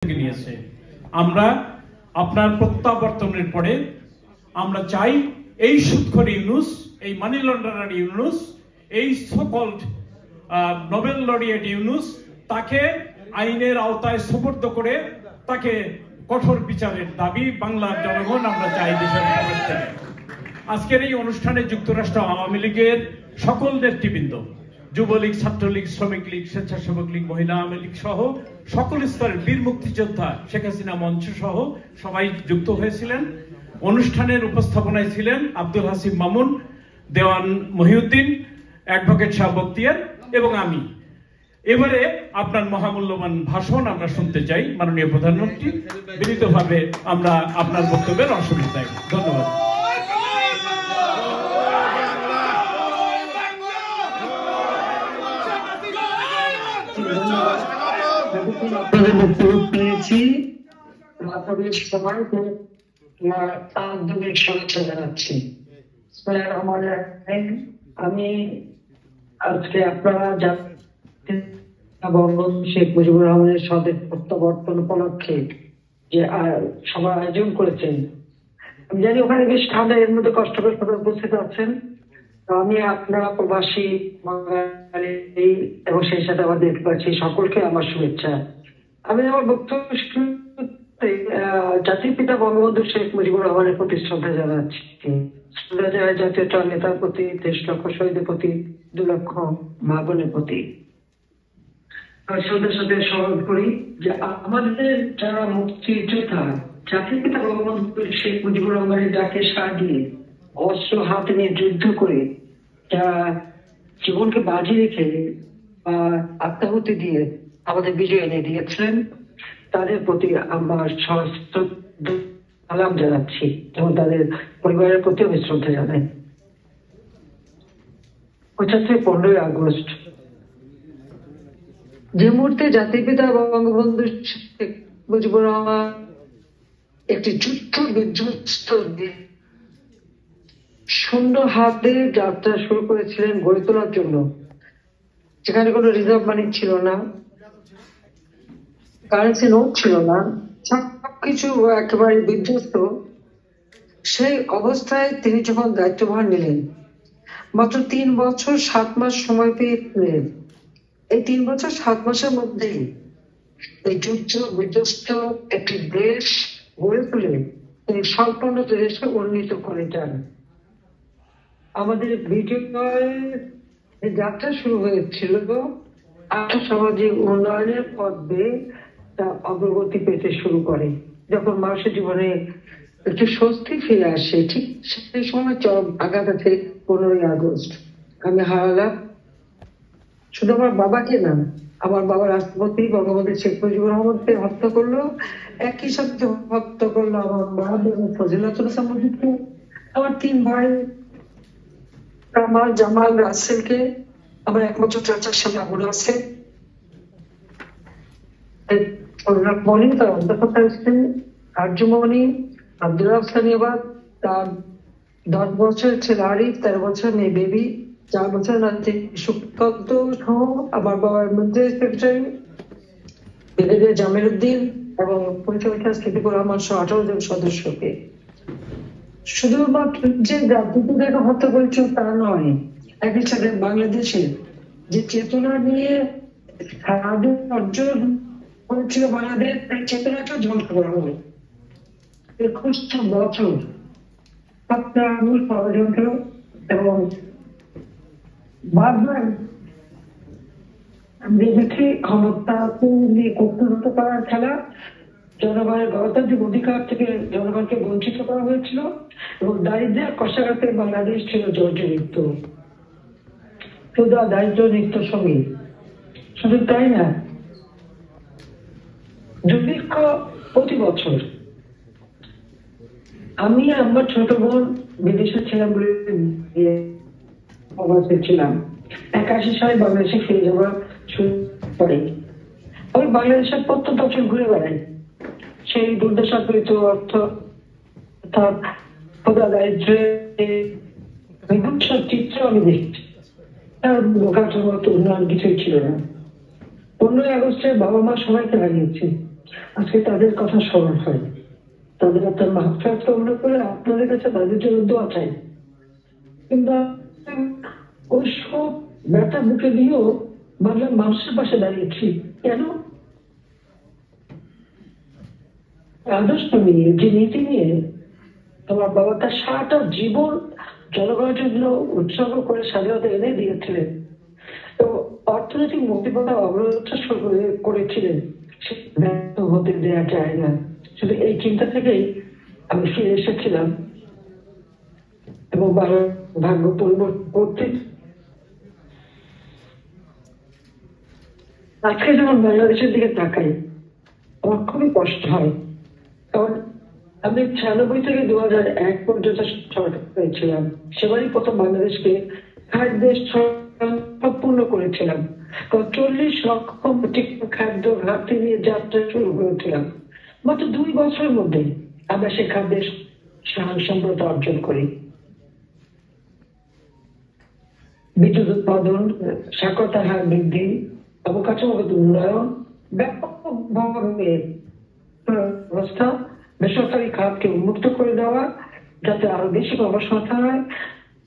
নিয়েছে। আমরা আপনার প্রত্যাবর্তনের পরে আমরা চাই এই সুদখোর ইউনূস, এই মানি লন্ডারার ইউনূস, এই সকল্ড নোবেল লরিয়েট ইউনূস, তাকে আইনের আওতায় সুপর্দ করে তাকে কঠোর বিচারের দাবি বাংলার জনগণ আমরা চাই দেশের মানুষ থেকে। আজকের এই অনুষ্ঠানে যুক্তরাষ্ট্র আওয়ামী লীগের সকল নেতৃবৃন্দ, যুবলীগ, ছাত্রলীগ, শ্রমিক লীগ, স্বেচ্ছাসেবক লীগ, মহিলা আওয়ামী লীগ সহ সকল স্তরের বীর মুক্তিযোদ্ধা, শেখ হাসিনা মঞ্চ সহ সবাই যুক্ত হয়েছিলেন। অনুষ্ঠানের উপস্থাপনায় ছিলেন আব্দুল হাসিব মামুন, দেওয়ান মহিউদ্দিন, অ্যাডভোকেট শাহ বখতিয়ার এবং আমি। এবারে আপনার মহামূল্যবান ভাষণ আমরা শুনতে চাই। মাননীয় প্রধানমন্ত্রী, বিনীতভাবে আমরা আপনার বক্তব্যের অংশগ্রহণ চাই। ধন্যবাদ। আপনাদের বক্তব্য পেয়েছি, সবাইকে আন্তরিক শুভেচ্ছা জানাচ্ছি। আমি আজকে আপনারা বঙ্গবন্ধু শেখ মুজিবুর রহমানের স্বদেশ প্রত্যাবর্তন উপলক্ষে যে সভা আয়োজন করেছেন, আমি জানি ওখানে বেশ ঠান্ডা, এর মধ্যে কষ্ট করে সবাই উপস্থিত আছেন। আমি আপনারা প্রবাসী এবং সেই সাথে আবার দেখতে পাচ্ছি সকলকে আমার শুভেচ্ছা। আমি আমার বক্তব্য জাতির পিতা বঙ্গবন্ধু শেখ মুজিবুর রহমানের প্রতি শ্রদ্ধা জানাচ্ছি। জাতীয় নেতার প্রতি, 23 লক্ষ শহীদের প্রতি, 2 লক্ষ মা বোনের প্রতি শ্রদ্ধার সাথে স্মরণ করি যে আমাদের যারা মুক্তিযোদ্ধা, জাতির পিতা বঙ্গবন্ধু শেখ মুজিবুর রহমানের ডাকে সাড়া দিয়ে অস্ত্র হাতে নিয়ে যুদ্ধ করে যারা জীবনকে বাজি রেখে বা আত্মাহুতি দিয়ে আমাদের বিজয় এনে দিয়েছিলেন, তাদের প্রতি আমার সালাম জানাচ্ছি এবং তাদের পরিবারের প্রতি আমি শ্রদ্ধা জানাই। 15ই আগস্ট যে মুহূর্তে জাতির পিতা বঙ্গবন্ধু শেখ মুজিবুর রহমান একটি যুদ্ধ বিধ্বস্ত শূন্য হাতে যাত্রা শুরু করেছিলেন গড়ে তোলার জন্য, যেখানে কোনো রিজার্ভ মানি ছিল না, কারেন্সি নোট ছিল না, সবকিছু একেবারে বিধ্বস্ত। সেই অবস্থায় তিনি যখন দায়িত্বভার নিলেন, মাত্র 3 বছর 7 মাস সময় পেয়েছিলেন। এই 3 বছর 7 মাসের মধ্যে এই যুদ্ধ বিধ্বস্ত একটি দেশ গড়ে তুলে তিনি সম্পূর্ণ দেশকে উন্নীত করে যান। আমাদের যাত্রা শুরু হয়েছিল আর্থসামাজিক উন্নয়নের পথ দিয়ে তা অগ্রগতি পেতে শুরু করে। যখন মানুষের জীবনে একটু স্বস্তি ফিরে আসে, ঠিক সেই সময় চরম আঘাত আছে 15ই আগস্ট। আমি হারালাম শুধু আমার বাবাকে না, আমার বাবা রাষ্ট্রপতি বঙ্গবন্ধু শেখ মুজিবুর রহমানকে হত্যা করলো, একই সাথে হত্যা করলো আমার মা ফজিলাতুল ইসলাম মুজিবকে, আমার 3 ভাই কামাল, জামাল, রাসেলকে, আমার একমাত্র চাচার সাথে আবুল আছে মনি, তার অন্তঃকথা আসছেন আর্যমণি, আব্দুল রাফসানিয়াবাদ, তার 10 বছর ছেলে আরিফ, 13 বছর মেয়ে বেবি, 4 বছর নাতি সুকান্ত সহ আমার বাবার মধ্যে সেক্রেটারি ব্রিগেডিয়ার জামিল উদ্দিন এবং পরিচালক সিদ্দিকুর রহমান সহ 18 জন সদস্যকে। শুধুমাত্র যে জাতিকে হত্যা করেছিল তা নয়, একই সাথে বাংলাদেশে যে চেতনা নিয়ে অর্জন করেছিল বাংলাদেশ, এই চেতনাকেও ধ্বংস করা হবে। 21টা বছর ষড়যন্ত্র এবং বারবার দেখেছি ক্ষমতাকে নিয়ে কর্তৃত্ব করার খেলা, জনগণের গণতান্ত্রিক অধিকার থেকে জনগণকে বঞ্চিত করা হয়েছিল এবং দারিদ্র্যের কষাঘাতে বাংলাদেশ ছিল জর্জরিত। ক্ষুধা, দারিদ্র নিত্য সঙ্গী। শুধু তাই না, দুর্ভিক্ষ প্রতি বছর। আমি আমার ছোট বোন বিদেশে ছিলাম বলে ছিলাম, 81 সালে বাংলাদেশে ফিরে যাওয়ার শুরু করে। আমি বাংলাদেশের প্রত্যেক বছর ঘুরে বেড়াই, সেই দুর্দশাপীড়িত অর্থ দারিদ্র্যের চিত্র আমি দেখছি। তার বোকার মতো উন্নয়ন কিছুই ছিল না। 15ই আগস্টে বাবা মা সবাইকে হারিয়েছে, আজকে তাদের কথা স্মরণ হয়, তাদের আপনার মাহফিল কামনা করে আপনাদের কাছে তাদের জন্য দোয়া চাই। কিন্তু ওই সব ব্যথা বুকে দিয়েও বাংলার মানুষের পাশে দাঁড়িয়েছি। কেন? আদর্শ নিয়ে, যে নীতি নিয়ে তোমার বাবা তার সারাটা জীবন জনগণের জন্য উৎসর্গ করে স্বাধীনতা এনে দিয়েছিলেন। তো অর্থনৈতিক মুক্তিপথা অবরোধ করেছিলেন, হতে দেওয়া যায় না। শুধু এই চিন্তা থেকেই আমি ফিরে এসেছিলাম এবং ভাগ্য পরিবর্তন করতে। আজকে যখন বাংলাদেশের দিকে তাকাই আমার খুবই কষ্ট হয়, কারণ আমি 96 থেকে 2001 পর্যন্ত সরকার হয়েছিলাম। সেবারই প্রথম বাংলাদেশকে খাদ্যের সম্পূর্ণ করেছিলাম। 40 লক্ষ খাদ্য ঘাটতি নিয়ে যাত্রা শুরু করেছিলাম। মাত্র 2 বছরের মধ্যে আমরা সে খাদ্যের স্বয়ংসম্পূর্ণতা অর্জন করি। বিদ্যুৎ উৎপাদন, সাক্ষরতার হার বৃদ্ধি, অবকাঠামোগত উন্নয়ন, ব্যাপকভাবে ব্যবস্থা, বেসরকারি খাতকে উন্মুক্ত করে দেওয়া যাতে আরো বেশি গবেষণা হয়,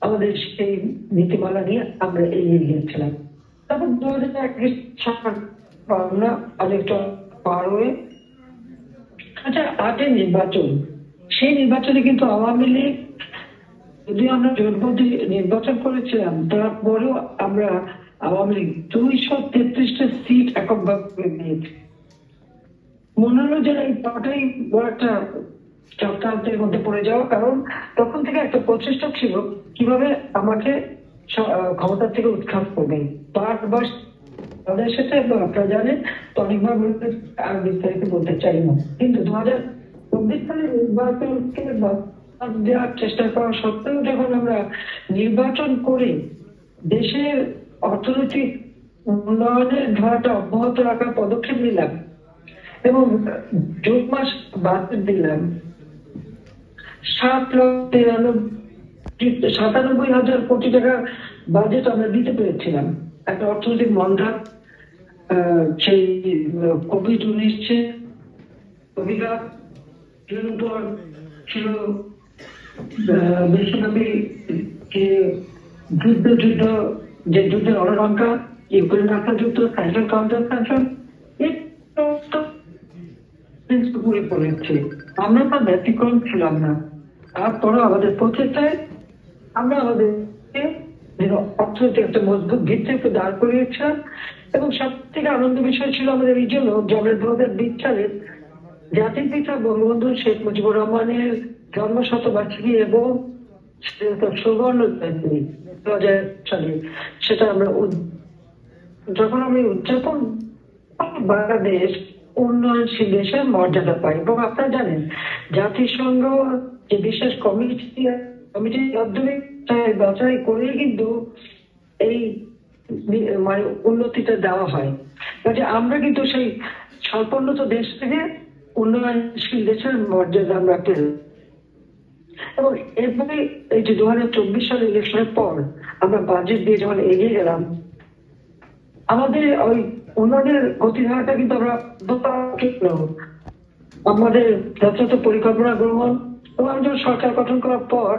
আমাদের সেই নীতিমালা নিয়ে আমরা এগিয়ে গিয়েছিলাম। তারপর 2001 আমরা অনেকটা পার হয়ে 2008 নির্বাচন, সেই নির্বাচনে কিন্তু আওয়ামী লীগ, যদি আমরা জোটবদ্ধ নির্বাচন করেছিলাম, তারপরেও আমরা আওয়ামী লীগ 233টা সিট এককভাবে নিয়েছি। মনে হলো যে এই পাটাই বড় একটা চক্রান্তের মধ্যে পড়ে যাওয়া, কারণ তখন থেকে একটা প্রচেষ্টা ছিল কিভাবে আমাকে ক্ষমতা থেকে উৎখাত করবে। পাঁচবার তাদের সাথে আপনারা জানেন তো অনেকবার আর বিস্তারিত বলতে চাই না, কিন্তু 2024 সালের নির্বাচনকে দেওয়ার চেষ্টা করা সত্ত্বেও যখন আমরা নির্বাচন করে দেশের অর্থনৈতিক উন্নয়নের ধারাটা অব্যাহত রাখার পদক্ষেপ নিলাম এবং জুন মাস বাদ দিলাম, 7,97,000 কোটি টাকা বাজেট আমরা দিতে পেরেছিলাম। একটা অর্থনৈতিক মন্দা, সেই কোভিড-19 ছিল, বিশ্বব্যাপী যুদ্ধ, যে যুদ্ধের অনলঙ্কা, ইউক্রেন রাশিয়া যুদ্ধ, স্যাংশন কাউন্টার স্যাংশন, পড়েছে। আমরা তার ব্যতিক্রম ছিলাম না। তারপরও আমাদের প্রচেষ্টায় আমরা আমাদের অর্থনৈতিক একটা মজবুত ভিত্তি একটু দাঁড় করিয়েছিলাম। এবং সব থেকে আনন্দ বিষয় ছিল আমাদের এই জন্য জবের 2020 সালে জাতির পিতা বঙ্গবন্ধু শেখ মুজিবুর রহমানের জন্মশতবার্ষিকী এবং সুবর্ণ জয়ন্তী 2000 সালে, সেটা আমরা যখন আমি উদযাপন, বাংলাদেশ উন্নয়নশীল দেশের মর্যাদা পাই। এবং আপনারা জানেন জাতিসংঘ যে বিশেষ কমিটির মাধ্যমে বাছাই করে কিন্তু এই মানে উন্নতিটা দেওয়া হয়, কাজে আমরা কিন্তু সেই স্বল্পোন্নত দেশ থেকে উন্নয়নশীল দেশের মর্যাদা আমরা পেলাম। এবং এরপরে এই যে 2024 সালের ইলেকশনের পর আমরা বাজেট দিয়ে যখন এগিয়ে গেলাম, আমাদের ওই উন্নয়নের গতিধারাটা কিন্তু আমরা আমাদের যথাযথ পরিকল্পনা গ্রহণ এবং আমি যখন সরকার গঠন করার পর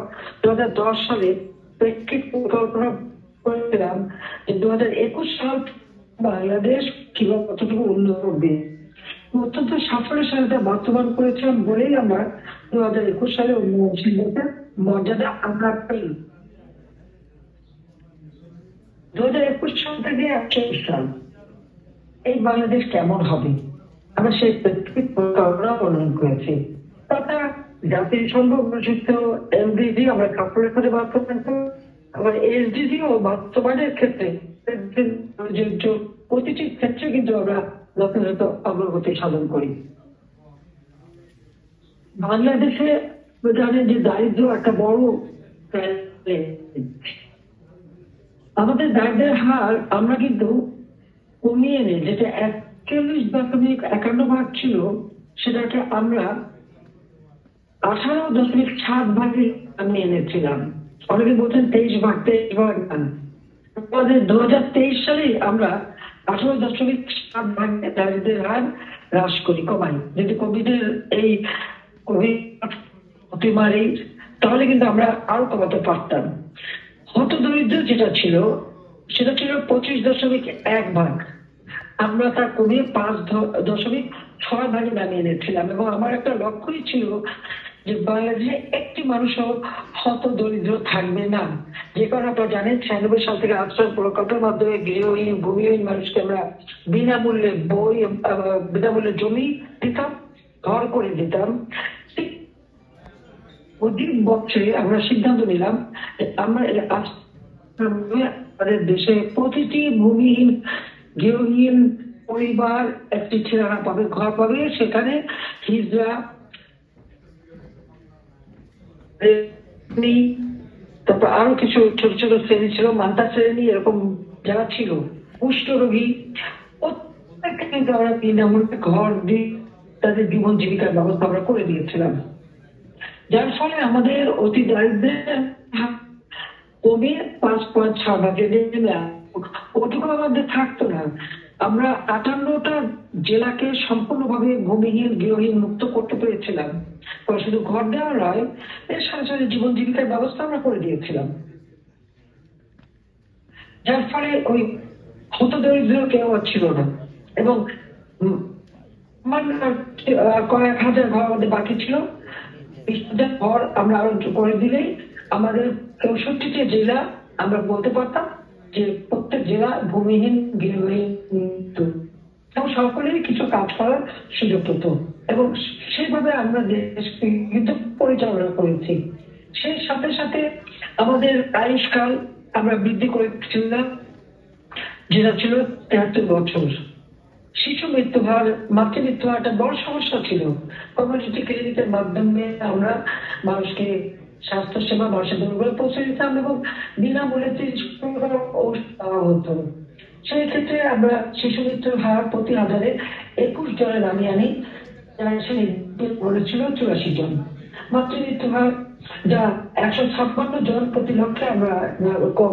2010 সালে প্রেক্ষিত পরিকল্পনা করেছিলাম যে 2021 সাল বাংলাদেশ কিভাবে কতটুকু উন্নত করবে। অত্যন্ত সাফল্যের সাথে বাস্তবায়ন করেছিলাম বলেই আমরা 2021 সালে উন্নয়নশীল দেশের মর্যাদা আমরা পাই। 2021 সাল থেকে 2028 সাল এই বাংলাদেশ কেমন হবে আমরা সেই প্রেক্ষিত পরিকল্পনা প্রণয়ন করেছি। তাছাড়া জাতিসংঘ ঘোষিত এমডিজি আমরা কাপড়ের সাথে বাস্তবায়ন করি, আবার এসডিজিও বাস্তবায়নের ক্ষেত্রে প্রতিটি ক্ষেত্রে কিন্তু আমরা যথাযথ অগ্রগতি সাধন করি। বাংলাদেশে জানেন যে দারিদ্র একটা বড়, আমাদের দারিদ্রের হার আমরা কিন্তু কমিয়ে নিই, যেটা 41.51 ছিল সেটাকে আমরা 18.7 ভাগে আমি এনেছিলাম। অনেকে বলছেন 23 ভাগ। 2023 সালে আমরা 18.7 ভাগে দারিদ্রের হার হ্রাস করি, কমাই। যদি কোভিডের এই কোভিড অতিমারি, তাহলে কিন্তু আমরা আরো কমাতে পারতাম। হতদরিদ্র যেটা ছিল সেটা ছিল 25.1 ভাগ, আমরা তা কমিয়ে 5.6 ভাগে নামিয়ে এনেছিলাম। এবং আমার একটা লক্ষ্যই ছিল যে বাংলাদেশে একটি মানুষও হত দরিদ্র থাকবে না। যে কারণে আপনারা জানেন 96 সাল থেকে আশ্রয় প্রকল্পের মাধ্যমে গৃহহীন ভূমিহীন মানুষকে আমরা বিনামূল্যে বই, বিনামূল্যে জমি দিতাম, ঘর করে দিতাম। অধিক বছরে আমরা সিদ্ধান্ত নিলাম আমরা আমাদের দেশে প্রতিটি ভূমিহীন গৃহহীন পরিবার একটি ঠিকানা পাবে, ঘর পাবে। সেখানে হিজড়া, তারপর আরো কিছু ছোট ছোট শ্রেণী ছিল, মান্তা শ্রেণী, এরকম যারা ছিল, কুষ্ঠরোগী, প্রত্যেককে আমরা বিনামূল্যে ঘর দিয়ে তাদের জীবন জীবিকার ব্যবস্থা আমরা করে দিয়েছিলাম। যার ফলে আমাদের অতি দারিদ্র্যের কমে 5.6 ভাগে নেমে ওটুকু আমাদের থাকতো না। আমরা 58টা জেলাকে সম্পূর্ণভাবে ভূমিহীন গৃহহীন মুক্ত করতে পেরেছিলাম। শুধু ঘর দেওয়া নয়, এর সাথে সাথে জীবন জীবিকার ব্যবস্থা আমরা করে দিয়েছিলাম। যার ফলে ওই হতদরিদ্র কেউ ছিল না। এবং কয়েক হাজার ঘর আমাদের বাকি ছিল। 20,000 ঘর আমরা আরো করে দিলেই আমাদের 64টি জেলা আমরা বলতে পারতাম যে প্রত্যেক জেলা ভূমিহীন গৃহহীন এবং সকলেরই কিছু কাজ করার সুযোগ পেত। এবং সেইভাবে আমরা দেশকে কিন্তু পরিচালনা করেছি। সেই সাথে সাথে আমাদের আয়ুষ্কাল আমরা বৃদ্ধি করেছিলাম, যেটা ছিল 73 বছর। শিশু মৃত্যু হার, মাতৃমৃত্যু হার একটা বড় সমস্যা ছিল। কমিউনিটি ক্লিনিকের মাধ্যমে আমরা মানুষকে স্বাস্থ্য সেবা মানুষের দূরে পৌঁছে দিতাম এবং বিনামূল্যে ওষুধ দেওয়া হতো। সেই ক্ষেত্রে আমরা শিশু মৃত্যুর হার প্রতি 1000-এ 21 জনে নামিয়ে আনি, যারা ছিল 84 জন। মাতৃমৃত্যু হার যা 156 জন প্রতি লক্ষে আমরা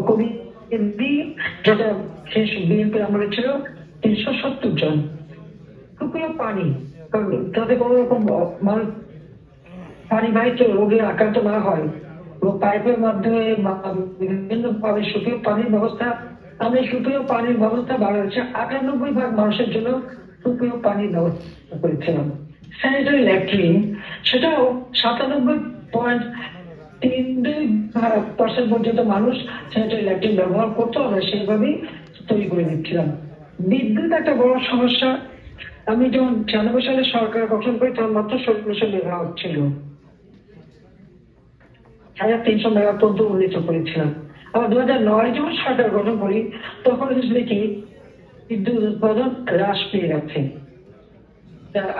কবি দিই, যেটা শেষ বিএনপি আমলে ছিল 370 জন। সুপেয় পানি, যাতে কোনো রকম মানুষ পানিবাহিত রোগে আক্রান্ত না হয়, পাইপের মাধ্যমে বিভিন্ন ভাবে সুপেয় পানির ব্যবস্থা, আমরা সুপেয় পানির ব্যবস্থা বাড়াচ্ছি। 98 ভাগ মানুষের জন্য সুপেয় পানির ব্যবস্থা করেছিলাম। স্যানিটারি ল্যাট্রিন, সেটাও 97.32% পর্যন্ত মানুষ স্যানিটারি ল্যাট্রিন ব্যবহার করতো, আমরা সেইভাবেই তৈরি করে দিচ্ছিলাম। বিদ্যুৎ একটা বড় সমস্যা। আমি যখন 96 সালে সরকার গঠন করি তখন মাত্র 1600 মেগাওয়াট ছিল, 1300 মেগাওয়াট পর্যন্ত উন্নীত করেছিলাম। আবার 2009 যখন সরকার গঠন করি তখন দেখি বিদ্যুৎ উৎপাদন হ্রাস পেয়ে গেছে,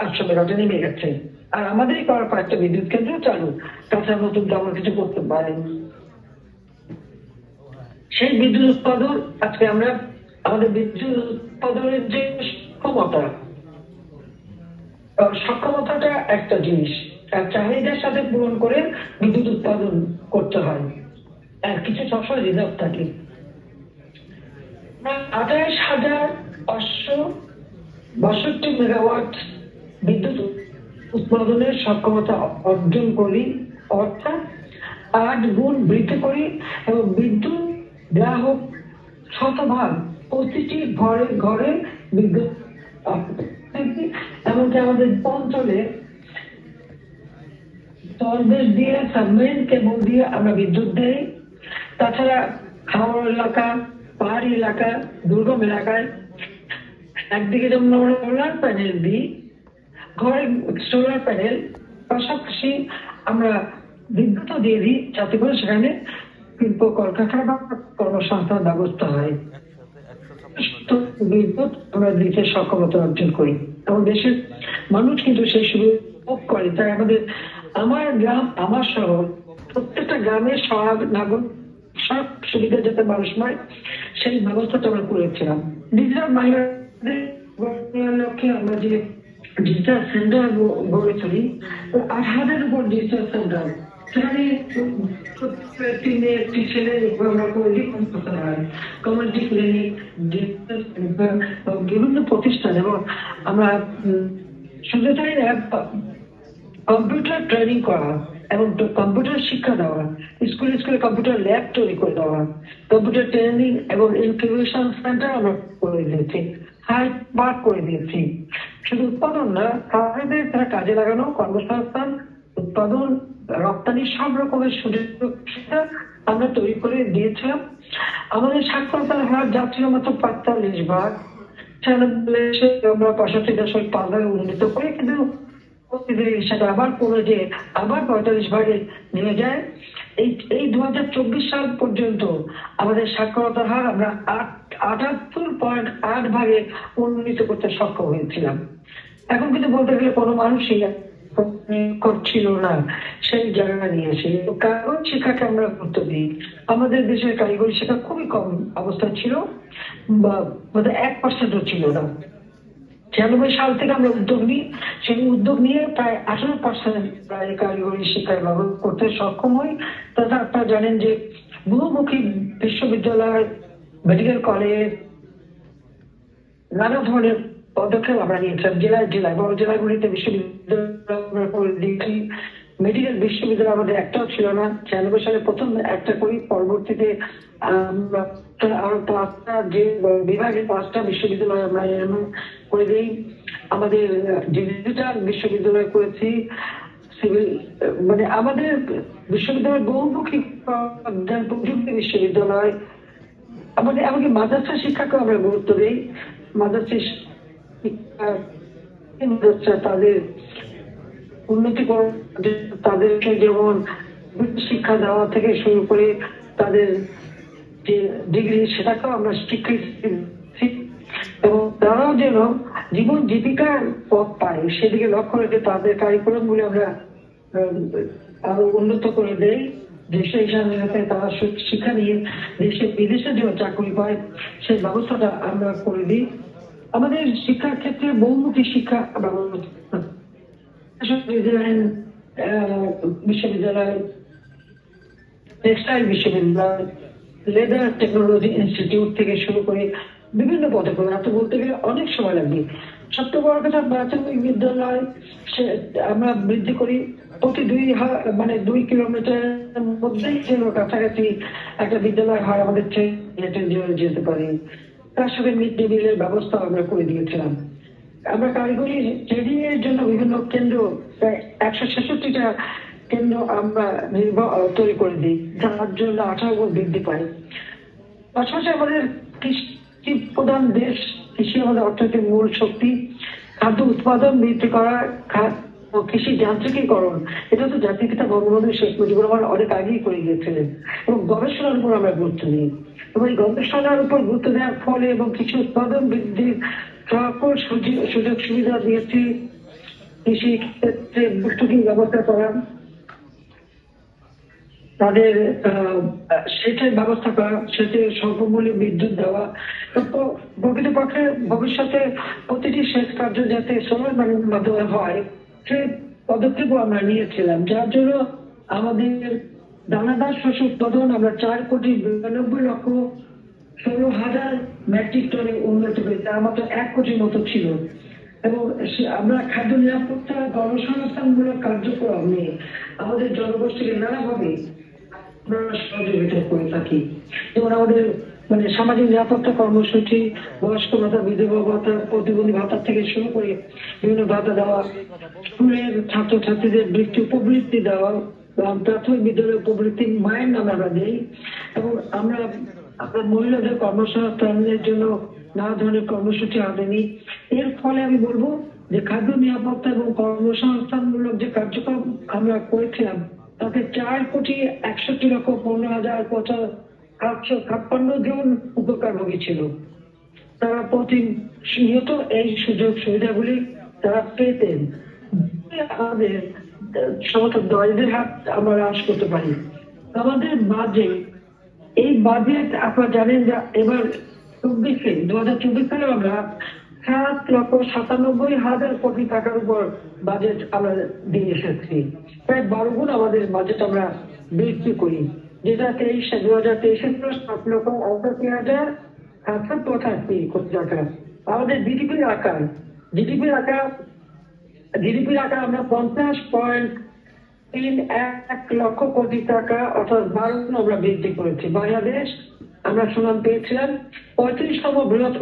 800 মেগাওয়াটে নেমে গেছে। আর আমাদেরই করার কয়েকটা বিদ্যুৎ কেন্দ্র চালু, তাছাড়া নতুন তেমন কিছু করতে পারেনি। সেই বিদ্যুৎ উৎপাদন আজকে আমরা আমাদের বিদ্যুৎ উৎপাদনের যে সক্ষমতাটা একটা জিনিস, আর চাহিদার সাথে পূরণ করে বিদ্যুৎ উৎপাদন করতে হয়, আর কিছু সবসময় রিজার্ভ থাকে। 28,562 মেগাওয়াট বিদ্যুৎ উৎপাদনের সক্ষমতা অর্জন করি, অর্থাৎ 8 গুণ বৃদ্ধি করি। এবং বিদ্যুৎ গ্রাহক শতভাগ প্রতিটি ঘরে ঘরে বিদ্যুৎ, এমনকি আমাদের অঞ্চলে তলদেশ দিয়ে, সাবমেরিন কেবল দিয়ে আমরা বিদ্যুৎ দেই। তাছাড়া হাওড় এলাকা, পাহাড়ি এলাকা, দুর্গম এলাকায় একদিকে যেমন আমরা সোলার প্যানেল দিই, ঘরে সোলার প্যানেল, পাশাপাশি আমরা বিদ্যুৎও দিয়ে দিই, যাতে করে সেখানে শিল্প কলকারখানা বা কর্মসংস্থান ব্যবস্থা হয়। বিদ্যুৎ আমরা দিতে সক্ষমতা অর্জন করি এবং দেশের মানুষ কিন্তু সেই সুযোগ করে। তাই আমার গ্রাম, আমার শহর, প্রত্যেকটা গ্রামের সব নাগরিক সব সুবিধা যাতে মানুষ পায় সেই ব্যবস্থাটা আমরা করেছিলাম। ডিজিটাল মাইগ্রেশনের লক্ষ্যে আমরা যে ডিজিটাল সেন্টার গড়ে তুলি, 8,000-এর উপর ডিজিটাল সেন্টার, সেখানে একটি মেয়ে একটি ছেলে কমিউনিটি ক্লিনিক, বিভিন্ন প্রতিষ্ঠান এবং আমরা শুধু তাই না, কম্পিউটার ট্রেনিং করা এবং কম্পিউটার শিক্ষা দেওয়া, স্কুলে স্কুলে কম্পিউটার ল্যাব তৈরি করে দেওয়া, কম্পিউটার ট্রেনিং এবং ইনকিউবেশন সেন্টার আমরা করে দিয়েছি, হাইট পার্ক করে দিয়েছি। শুধু উৎপাদন না, তাদের তারা কাজে লাগানো, কর্মসংস্থান, উৎপাদন, রপ্তানি সব রকমের সুযোগ সুবিধা আমরা তৈরি করে দিয়েছিলাম। আমাদের সাক্ষরতার হার যা ছিল মাত্র 45 ভাগ, আমরা 65.5 উন্নীত করে, কিন্তু সেটা আবার কমে যে আবার 45 ভাগে নেমে যায়। এই 2024 সাল পর্যন্ত আমাদের সাক্ষরতার হার আমরা 78.8 ভাগে উন্নীত করতে সক্ষম হয়েছিলাম। এখন কিন্তু বলতে গেলে কোনো মানুষই করছিল না সেই জায়গা নিয়ে এসে। কারিগরি শিক্ষাকে আমরা গুরুত্ব দিই। আমাদের দেশের কারিগরি শিক্ষা খুবই কম অবস্থা ছিল, বা 1%ও ছিল না। 96 সাল থেকে আমরা উদ্যোগ নিই, সেই উদ্যোগ নিয়ে প্রায় 18% প্রায় কারিগরি শিক্ষায় ব্যবহার করতে সক্ষম হই। তথা আপনারা জানেন যে বহুমুখী বিশ্ববিদ্যালয়, মেডিকেল কলেজ, নানা ধরনের পদক্ষেপ আমরা নিয়েছিলাম। জেলায় জেলায় বড় জেলাগুলিতে বিশ্ববিদ্যালয়, মেডিকেল বিশ্ববিদ্যালয় আমাদের একটাও ছিল না। 96 সালে প্রথম একটা করি, পরবর্তীতে আরো 5টা যে বিভাগে 5টা বিশ্ববিদ্যালয় আমরা করে দিই। আমাদের ডিজিটাল বিশ্ববিদ্যালয় করেছি, সিভিল আমাদের বিশ্ববিদ্যালয় বহুমুখী প্রযুক্তি বিশ্ববিদ্যালয়, আমাদের এমনকি মাদ্রাসা শিক্ষাকেও আমরা গুরুত্ব দিই। মাদ্রাসা শিক্ষা তাদের উন্নতিকরণ, তাদেরকে যেমন শিক্ষা দেওয়া থেকে শুরু করে তাদের যে ডিগ্রি সেটাকেও আমরা স্বীকৃতি, এবং তারাও যেন জীবন জীবিকার পথ পায় সেদিকে লক্ষ্য রেখে তাদের কারিকুলাম গুলো আমরা আরো উন্নত করে দেই। দেশে হিসাবে তারা শিক্ষা নিয়ে দেশে বিদেশে যে চাকরি পায় সেই ব্যবস্থাটা আমরা করে দিই। আমাদের শিক্ষার ক্ষেত্রে বহুমুখী শিক্ষা ব্যবস্থা, বিশ্ববিদ্যালয়, টেক্সটাইল বিশ্ববিদ্যালয়, লেদার টেকনোলজি ইনস্টিটিউট থেকে শুরু করে বিভিন্ন পদক্ষেপ, এত বলতে গেলে অনেক সময় লাগবে। সবচেয়ে বড় কথা, প্রাথমিক বিদ্যালয় আমরা বৃদ্ধি করি প্রতি 2 কিলোমিটারের মধ্যেই যেন কাছাকাছি একটা বিদ্যালয় হয়, আমাদের যেতে পারি। তার সাথে মিড ডে মিলের ব্যবস্থা আমরা করে দিয়েছিলাম। আমরা কারিগরি ট্রেনিং এর জন্য বিভিন্ন কেন্দ্র, প্রায় 166টা কেন্দ্র আমরা তৈরি করে দিই, যার জন্য 18 গুণ বৃদ্ধি পায়। পাশাপাশি আমাদের কৃষি প্রধান দেশ, কৃষি আমাদের অর্থনীতির মূল শক্তি। খাদ্য উৎপাদন বৃদ্ধি করা, কৃষি যান্ত্রিকীকরণ, এটা তো জাতির পিতা বঙ্গবন্ধু শেখ মুজিবুর রহমান অনেক আগেই করে গিয়েছিলেন, এবং গবেষণার উপর আমরা গুরুত্ব দিই। এবং এই গবেষণার উপর গুরুত্ব দেওয়ার ফলে এবং কৃষি উৎপাদন বৃদ্ধির সকল সুযোগ সুবিধা দিয়েছি। কৃষি ক্ষেত্রে ভর্তুকি ব্যবস্থা করা, তাদের সেচের ব্যবস্থা করা, সেচের স্বল্পমূল্যে বিদ্যুৎ দেওয়া, প্রকৃতপক্ষে ভবিষ্যতে প্রতিটি সেচ কার্য যাতে সোলার প্যানেলের মাধ্যমে হয় সেই পদক্ষেপও আমরা নিয়েছিলাম, যার জন্য আমাদের দানাদার শস্য উৎপাদন আমরা 4,92,16,000 মেট্রিক টনে উন্নত হয়েছে, মাত্র 1 কোটির মতো ছিল। এবং আমরা খাদ্য নিরাপত্তা গণসংস্থানমূলক কার্যক্রম নিয়ে আমাদের জনগোষ্ঠীকে নানাভাবে সহযোগিতা করে থাকি। যেমন আমাদের সামাজিক নিরাপত্তা কর্মসূচি, বয়স্ক ভাতা, বিধবা ভাতা, প্রতিবন্ধী ভাতা থেকে শুরু করে বিভিন্ন ভাতা দেওয়া, স্কুলের ছাত্রছাত্রীদের বৃত্তি উপবৃত্তি দেওয়া, প্রাথমিক বিদ্যালয়ের উপবৃত্তি মায়ের নামে আমরা দিই। এবং আমরা মহিলাদের কর্মসংস্থানের জন্য নানা ধরনের কর্মসূচি হাতে নিই। এর ফলে আমি বলবো যে খাদ্য নিরাপত্তা এবং কর্মসংস্থানমূলক যে কার্যক্রম আমরা করেছিলাম তাতে 4,61,15,756 জন উপকারভোগী ছিল। তারা প্রতিনিয়ত এই সুযোগ সুবিধাগুলি তারা পেতেন। আমাদের সমস্ত দরিদ্রের হাত আমরা হ্রাস করতে পারি। আমাদের বাজেট, এই বাজেট আপনারা জানেন যে এবার 2024 সালে আমরা 7,97,000 কোটি টাকার উপর বাজেট আমরা দিয়ে এসেছি। প্রায় 12 গুণ আমাদের বাজেট আমরা বৃদ্ধি করি, যেটা 2023 ছিল 7,88,785 কোটি টাকা। আমাদের জিডিপির আকার জিডিপির আকার আমরা 50.31 লক্ষ কোটি টাকা অর্থাৎ 12 আমরা বৃদ্ধি করেছি। বাংলাদেশ আমরা সুনাম পেয়েছিলাম 35তম বৃহৎ